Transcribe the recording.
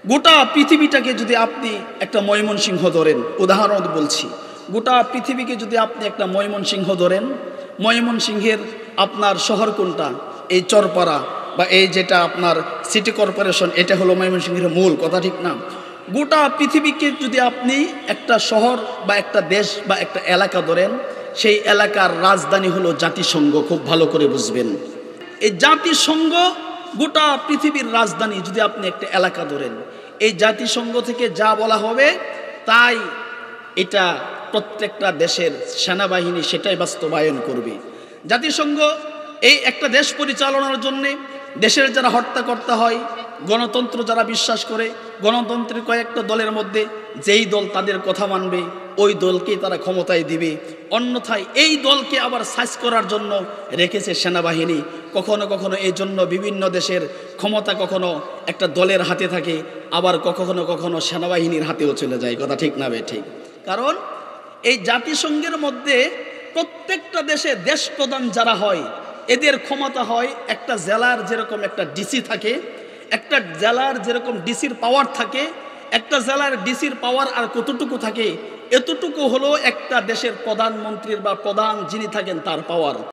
গোটা পৃথিবীটাকে যদি আপনি একটা ময়মনসিংহ ধরেন, উদাহরণ বলছি, গোটা পৃথিবীকে যদি আপনি একটা ময়মনসিংহ ধরেন, ময়মনসিংহের আপনার শহর কোনটা? এই চরপাড়া বা এই যেটা আপনার সিটি কর্পোরেশন, এটা হলো ময়মনসিংহের মূল কথা, ঠিক না? গোটা পৃথিবীকে যদি আপনি একটা শহর বা একটা দেশ বা একটা এলাকা ধরেন, সেই এলাকার রাজধানী হলো জাতিসংঘ। খুব ভালো করে বুঝবেন, এই জাতিসংঘ গোটা পৃথিবীর রাজধানী। যদি আপনি একটা এলাকা ধরেন, এই জাতিসংঘ থেকে যা বলা হবে তাই এটা প্রত্যেকটা দেশের সেনাবাহিনী সেটাই বাস্তবায়ন করবে। জাতিসংঘ এই একটা দেশ পরিচালনার জন্যে দেশের যারা হর্তাকর্তা হয়, গণতন্ত্র যারা বিশ্বাস করে, গণতন্ত্রের কয়েকটা দলের মধ্যে যেই দল তাদের কথা মানবে ওই দলকেই তারা ক্ষমতায় দিবে। অন্যথায় এই দলকে আবার সাইজ করার জন্য রেখেছে সেনাবাহিনী। কখনো কখনো এই জন্য বিভিন্ন দেশের ক্ষমতা কখনো একটা দলের হাতে থাকে, আবার কখনো কখনো সেনাবাহিনীর হাতেও চলে যায়। কথা ঠিক না বে ঠিক? কারণ এই জাতিসংঘের মধ্যে প্রত্যেকটা দেশে দেশ প্রধান যারা হয় এদের ক্ষমতা হয়, একটা জেলার যেরকম একটা ডিসি থাকে, একটা জেলার যেরকম ডিসির পাওয়ার থাকে, একটা জেলার ডিসির পাওয়ার আর কতটুকু থাকে, এতটুকু হলো একটা দেশের প্রধানমন্ত্রীর বা প্রধান যিনি থাকেন তার পাওয়ার।